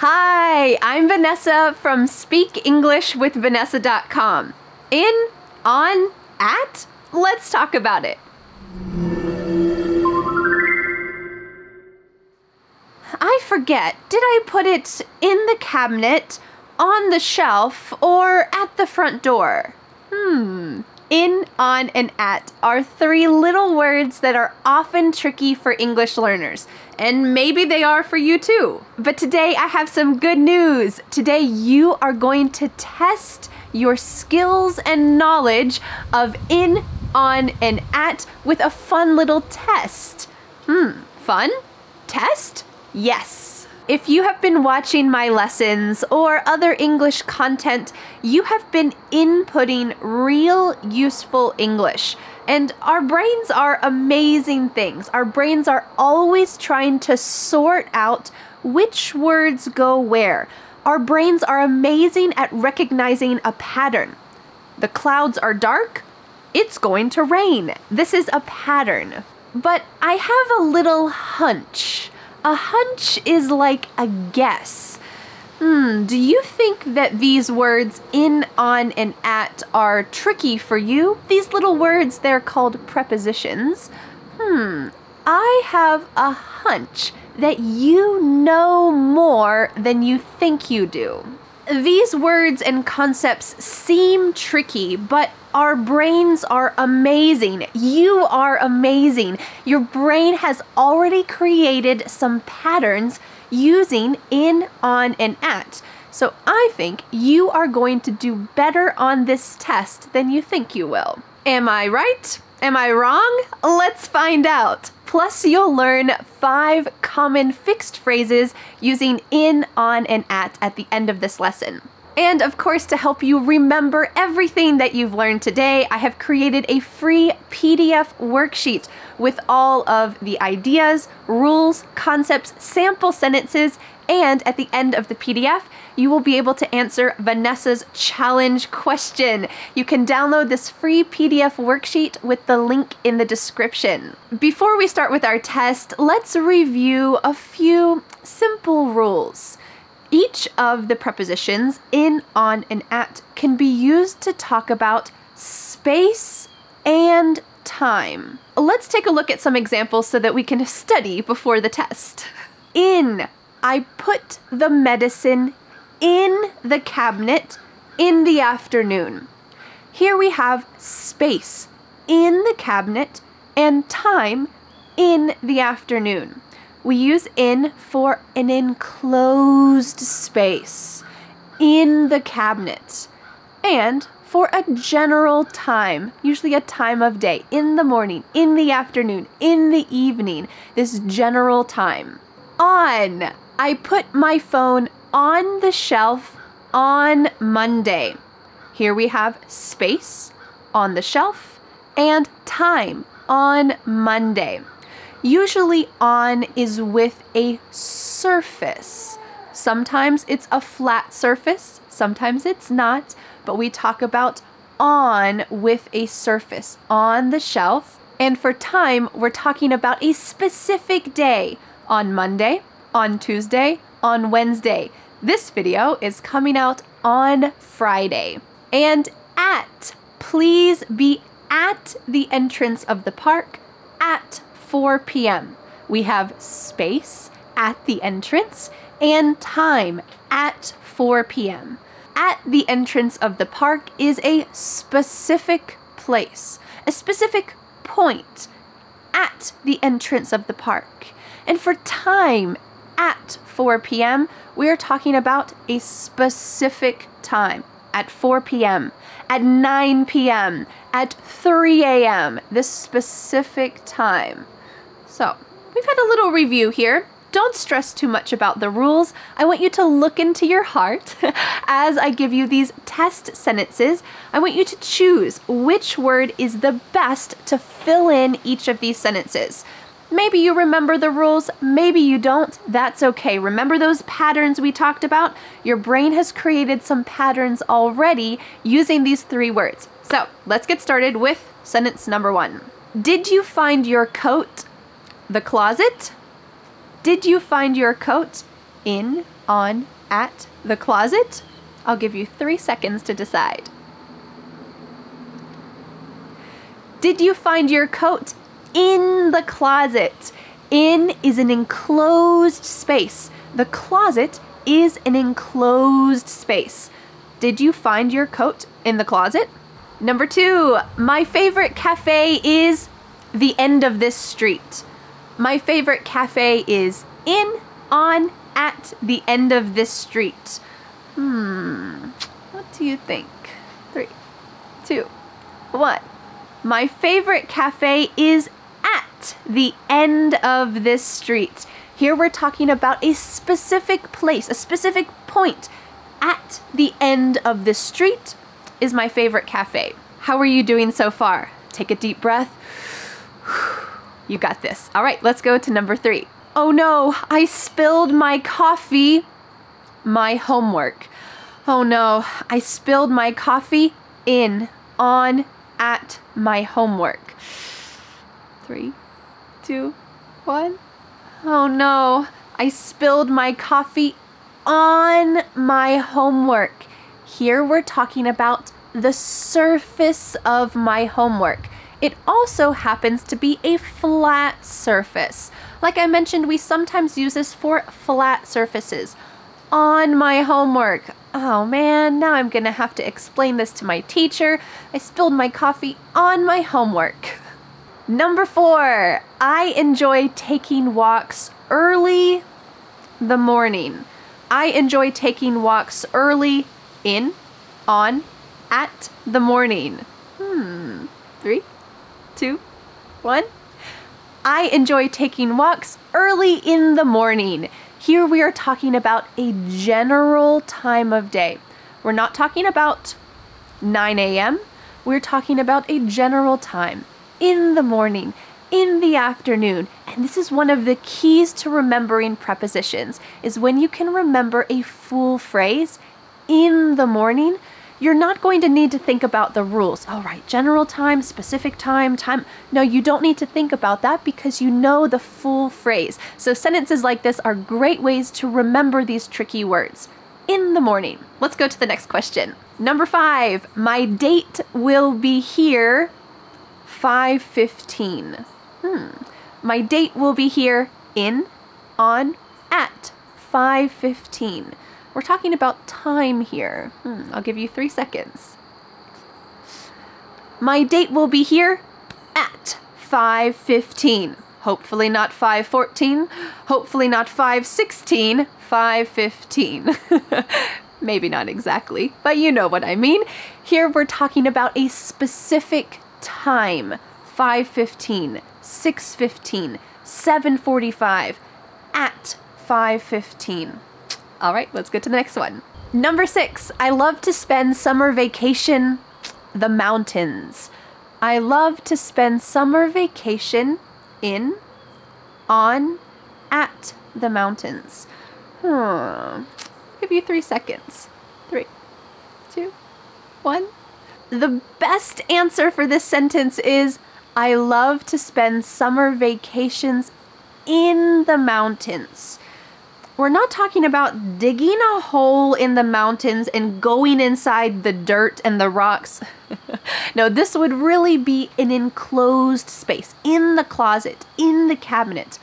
Hi, I'm Vanessa from SpeakEnglishWithVanessa.com. In, on, at? Let's talk about it. I forget, did I put it in the cabinet, on the shelf, or at the front door? In, on, and at are three little words that are often tricky for English learners. And maybe they are for you too. But today I have some good news. Today you are going to test your skills and knowledge of in, on, and at with a fun little test. Fun? Test? Yes. If you have been watching my lessons or other English content, you have been inputting real useful English. And our brains are amazing things. Our brains are always trying to sort out which words go where. Our brains are amazing at recognizing a pattern. The clouds are dark, it's going to rain. This is a pattern. But I have a little hunch. A hunch is like a guess. Do you think that these words in, on, and at are tricky for you? These little words, they're called prepositions. I have a hunch that you know more than you think you do. These words and concepts seem tricky, but our brains are amazing. You are amazing. Your brain has already created some patterns using in, on, and at. So I think you are going to do better on this test than you think you will. Am I right? Am I wrong? Let's find out. Plus, you'll learn 5 common fixed phrases using in, on, and at the end of this lesson. And of course, to help you remember everything that you've learned today, I have created a free PDF worksheet with all of the ideas, rules, concepts, sample sentences, and at the end of the PDF, you will be able to answer Vanessa's challenge question. You can download this free PDF worksheet with the link in the description. Before we start with our test, let's review a few simple rules. Each of the prepositions in, on, and at can be used to talk about space and time. Let's take a look at some examples so that we can study before the test. In, I put the medicine in the cabinet in the afternoon. Here we have space in the cabinet and time in the afternoon. We use in for an enclosed space in the cabinet and for a general time, usually a time of day, in the morning, in the afternoon, in the evening, this general time. On, I put my phone on the shelf on Monday. Here we have space on the shelf and time on Monday. Usually on is with a surface. Sometimes it's a flat surface, sometimes it's not, but we talk about on with a surface on the shelf. And for time, we're talking about a specific day on Monday, on Tuesday, on Wednesday. This video is coming out on Friday. And at, please be at the entrance of the park at 4 p.m. We have space at the entrance and time at 4 p.m. At the entrance of the park is a specific place, a specific point at the entrance of the park. And for time at 4 p.m., we are talking about a specific time at 4 p.m., at 9 p.m., at 3 a.m., this specific time. So, we've had a little review here. Don't stress too much about the rules. I want you to look into your heart as I give you these test sentences. I want you to choose which word is the best to fill in each of these sentences. Maybe you remember the rules, maybe you don't. That's okay. Remember those patterns we talked about? Your brain has created some patterns already using these 3 words. So, let's get started with sentence number 1. Did you find your coat? The closet? Did you find your coat in, on, at the closet? I'll give you 3 seconds to decide. Did you find your coat in the closet? In is an enclosed space. The closet is an enclosed space. Did you find your coat in the closet? Number 2, my favorite cafe is the end of this street. My favorite cafe is in, on, at the end of this street. What do you think? 3, 2, 1. My favorite cafe is at the end of this street. Here we're talking about a specific place, a specific point. At the end of this street is my favorite cafe. How are you doing so far? Take a deep breath. You got this. All right, let's go to number 3. Oh no, I spilled my coffee. My homework. Oh no, I spilled my coffee in, on, at my homework. 3, 2, 1. Oh no, I spilled my coffee on my homework. Here we're talking about the surface of my homework. It also happens to be a flat surface. Like I mentioned, we sometimes use this for flat surfaces. On my homework. Oh man, now I'm gonna have to explain this to my teacher. I spilled my coffee on my homework. Number 4, I enjoy taking walks early the morning. I enjoy taking walks early in, on, at the morning. 3, 2, 1. I enjoy taking walks early in the morning. Here we are talking about a general time of day. We're not talking about 9 a.m. We're talking about a general time. In the morning, in the afternoon. And this is one of the keys to remembering prepositions, is when you can remember a full phrase in the morning, you're not going to need to think about the rules. All right, general time, specific time. No, you don't need to think about that because you know the full phrase. So sentences like this are great ways to remember these tricky words. In the morning. Let's go to the next question. Number 5, my date will be here 5:15. My date will be here in, on, at 5:15. We're talking about time here. I'll give you 3 seconds. My date will be here at 5:15. Hopefully not 5:14. Hopefully not 5:16. 5:15. Maybe not exactly, but you know what I mean. Here we're talking about a specific time. 5:15, 6:15, 7:45, at 5:15. All right, let's get to the next one. Number 6, I love to spend summer vacation the mountains. I love to spend summer vacation in, on, at the mountains. Give you 3 seconds. 3, 2, 1. The best answer for this sentence is, I love to spend summer vacations in the mountains. We're not talking about digging a hole in the mountains and going inside the dirt and the rocks. No, this would really be an enclosed space, in the closet, in the cabinet.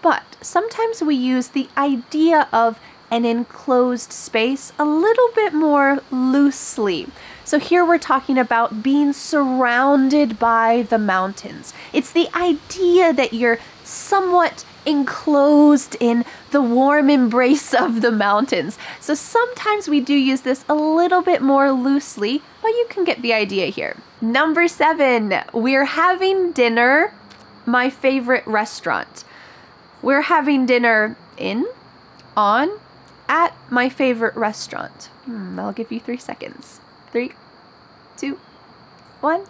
But sometimes we use the idea of an enclosed space a little bit more loosely. So here we're talking about being surrounded by the mountains. It's the idea that you're somewhat enclosed in the warm embrace of the mountains. So sometimes we do use this a little bit more loosely, but you can get the idea here. Number 7, we're having dinner, my favorite restaurant. We're having dinner in, on, at my favorite restaurant. I'll give you 3 seconds. 3, 2, 1.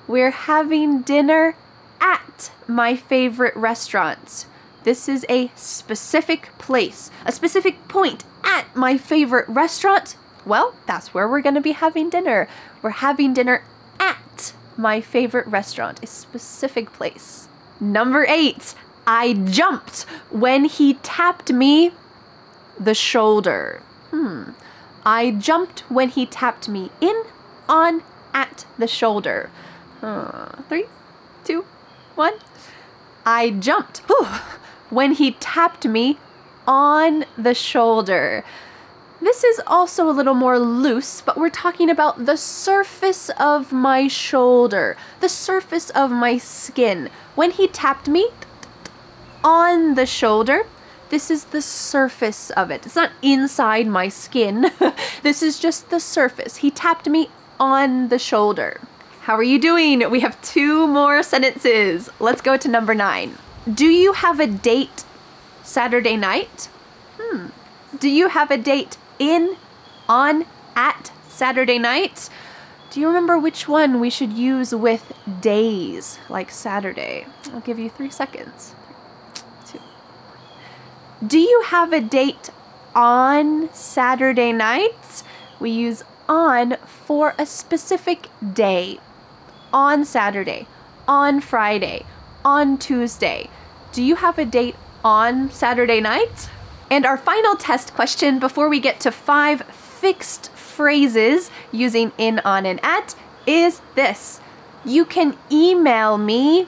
We're having dinner at my favorite restaurant. This is a specific place, a specific point at my favorite restaurant. Well, that's where we're going to be having dinner. We're having dinner at my favorite restaurant, a specific place. Number 8, I jumped when he tapped me the shoulder. I jumped when he tapped me in, on, at the shoulder. 3, 2, 1. I jumped when he tapped me on the shoulder. This is also a little more loose, but we're talking about the surface of my shoulder, the surface of my skin. When he tapped me on the shoulder, this is the surface of it. It's not inside my skin. This is just the surface. He tapped me on the shoulder. How are you doing? We have 2 more sentences. Let's go to number 9. Do you have a date Saturday night? Do you have a date in, on, at Saturday night? Do you remember which one we should use with days, like Saturday? I'll give you 3 seconds. 3, 2. Do you have a date on Saturday night? We use on for a specific day. On Saturday, on Friday, on Tuesday. Do you have a date on Saturday night? And our final test question before we get to 5 fixed phrases using in, on, and at is this. You can email me,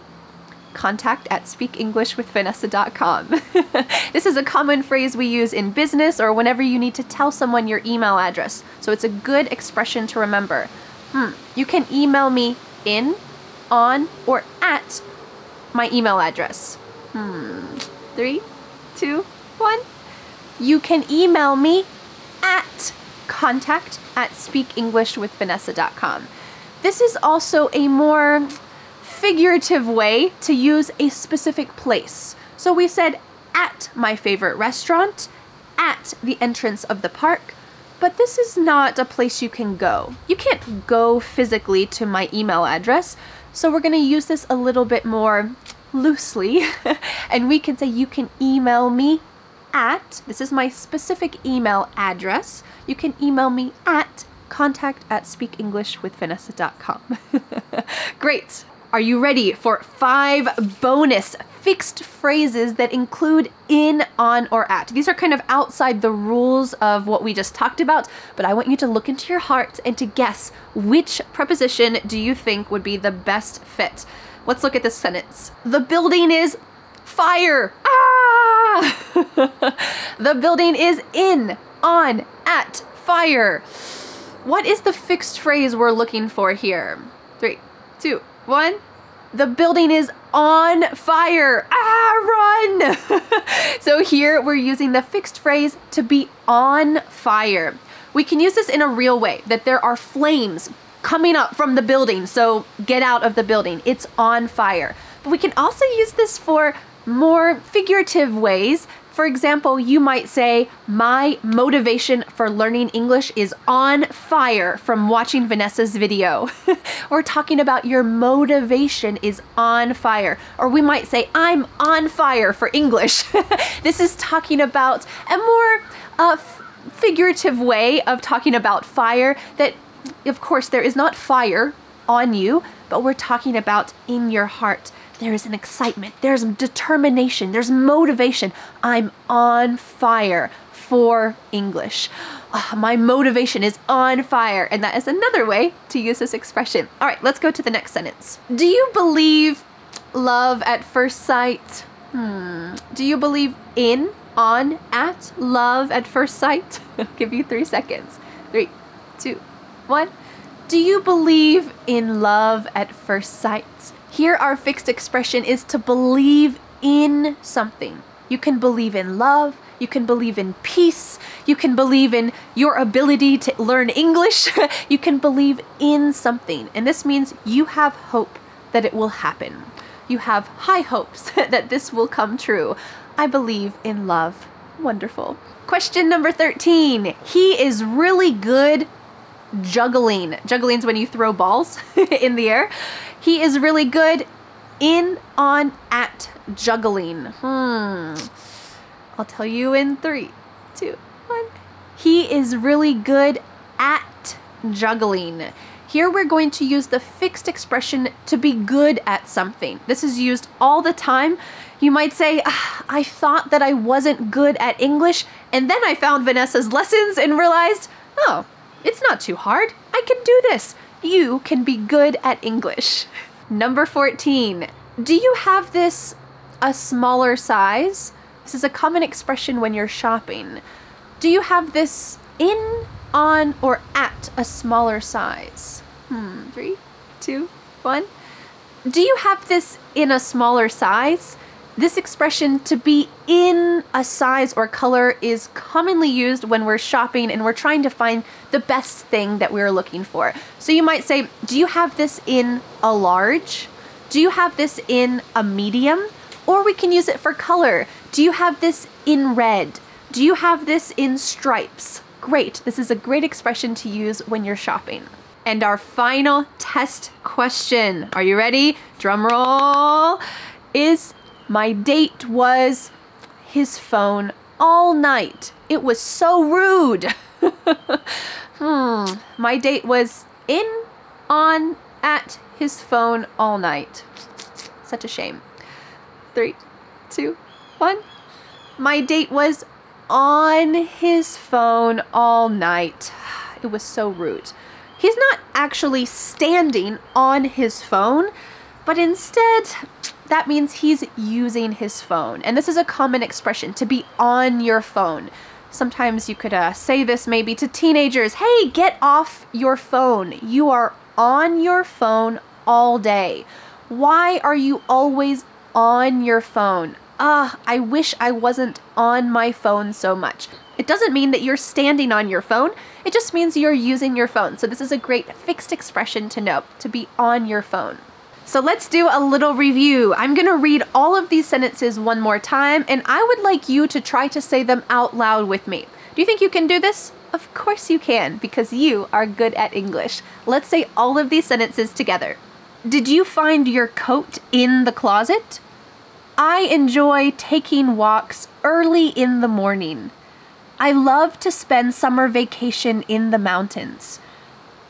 contact@speakenglishwithvanessa.com. This is a common phrase we use in business or whenever you need to tell someone your email address. So it's a good expression to remember. You can email me in, on, or at my email address. 3, 2, 1. You can email me at contact@speakenglishwithvanessa.com. This is also a more figurative way to use a specific place. So we said at my favorite restaurant, at the entrance of the park, but this is not a place you can go. You can't go physically to my email address, so we're going to use this a little bit more loosely, and we can say you can email me at, this is my specific email address, you can email me at contact@speakenglishwithvanessa.com. Great. Are you ready for 5 bonus fixed phrases that include in, on, or at? These are kind of outside the rules of what we just talked about, but I want you to look into your heart and to guess which preposition do you think would be the best fit. Let's look at this sentence. The building is fire. Ah! The building is in, on, at, fire. What is the fixed phrase we're looking for here? 3, 2, 1. The building is on fire. Ah, run! So here we're using the fixed phrase to be on fire. We can use this in a real way, that there are flames coming up from the building, so get out of the building. It's on fire. But we can also use this for more figurative ways. For example, you might say, my motivation for learning English is on fire from watching Vanessa's video. Or talking about your motivation is on fire. Or we might say, I'm on fire for English. This is talking about a more figurative way of talking about fire that, of course, there is not fire on you, but we're talking about in your heart. There is an excitement, there's determination, there's motivation. I'm on fire for English. My motivation is on fire. And that is another way to use this expression. All right, let's go to the next sentence. Do you believe love at first sight? Do you believe in, on, at, love at first sight? I'll give you 3 seconds. 3, 2, 1. Do you believe in love at first sight? Here our fixed expression is to believe in something. You can believe in love, you can believe in peace, you can believe in your ability to learn English, you can believe in something. And this means you have hope that it will happen. You have high hopes that this will come true. I believe in love. Wonderful. Question number 13. He is really good juggling. Juggling is when you throw balls in the air. He is really good in, on, at juggling. I'll tell you in 3, 2, 1. He is really good at juggling. Here we're going to use the fixed expression to be good at something. This is used all the time. You might say, I thought that I wasn't good at English, And then I found Vanessa's lessons and realized, oh, it's not too hard. I can do this. You can be good at English. Number 14. Do you have this a smaller size? This is a common expression when you're shopping. Do you have this in, on, or at a smaller size? 3, 2, 1. Do you have this in a smaller size? This expression, to be in a size or color, is commonly used when we're shopping and we're trying to find the best thing that we're looking for. So you might say, do you have this in a large? Do you have this in a medium? Or we can use it for color. Do you have this in red? Do you have this in stripes? Great, this is a great expression to use when you're shopping. And our final test question, are you ready? Drum roll, is my date was his phone all night. It was so rude. My date was in, on, at his phone all night. Such a shame. 3, 2, 1. My date was on his phone all night. It was so rude. He's not actually standing on his phone, but instead, that means he's using his phone. And this is a common expression, to be on your phone. Sometimes you could say this maybe to teenagers. Hey, get off your phone. You are on your phone all day. Why are you always on your phone? I wish I wasn't on my phone so much. It doesn't mean that you're standing on your phone. It just means you're using your phone. So this is a great fixed expression to know, to be on your phone. So let's do a little review. I'm gonna read all of these sentences one more time, and I would like you to try to say them out loud with me. Do you think you can do this? Of course you can, because you are good at English. Let's say all of these sentences together. Did you find your coat in the closet? I enjoy taking walks early in the morning. I love to spend summer vacation in the mountains.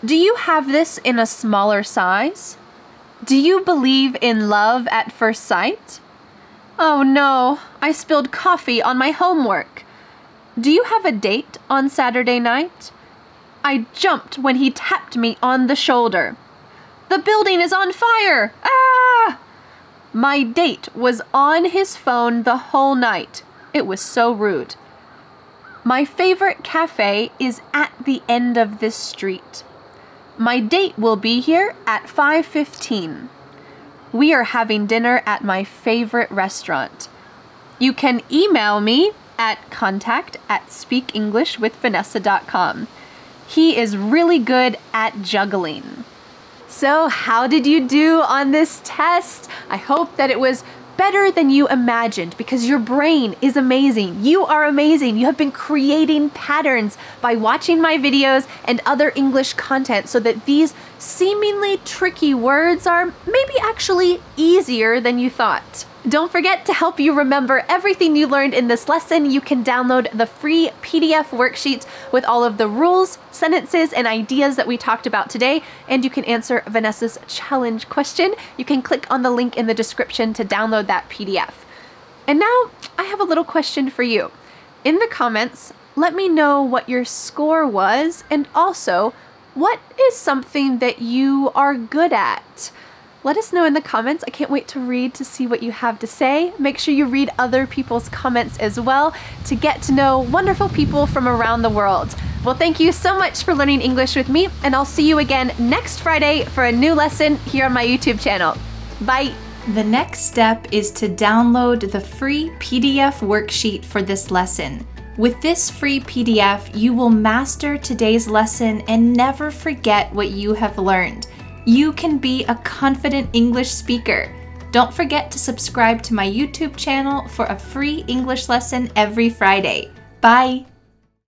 Do you have this in a smaller size? Do you believe in love at first sight? Oh no, I spilled coffee on my homework. Do you have a date on Saturday night? I jumped when he tapped me on the shoulder. The building is on fire! Ah! My date was on his phone the whole night. It was so rude. My favorite cafe is at the end of this street. My date will be here at 5:15. We are having dinner at my favorite restaurant. You can email me at contact@speakenglishwithvanessa.com. He is really good at juggling. So how did you do on this test? I hope that it was better than you imagined, because your brain is amazing. You are amazing. You have been creating patterns by watching my videos and other English content so that these seemingly tricky words are maybe actually easier than you thought. Don't forget, to help you remember everything you learned in this lesson, you can download the free PDF worksheets with all of the rules, sentences, and ideas that we talked about today, and you can answer Vanessa's challenge question. You can click on the link in the description to download that PDF. And now, I have a little question for you. In the comments, let me know what your score was, and also, what is something that you are good at? Let us know in the comments. I can't wait to read to see what you have to say. Make sure you read other people's comments as well to get to know wonderful people from around the world. Well, thank you so much for learning English with me, and I'll see you again next Friday for a new lesson here on my YouTube channel. Bye! The next step is to download the free PDF worksheet for this lesson. With this free PDF, you will master today's lesson and never forget what you have learned. You can be a confident English speaker. Don't forget to subscribe to my YouTube channel for a free English lesson every Friday. Bye!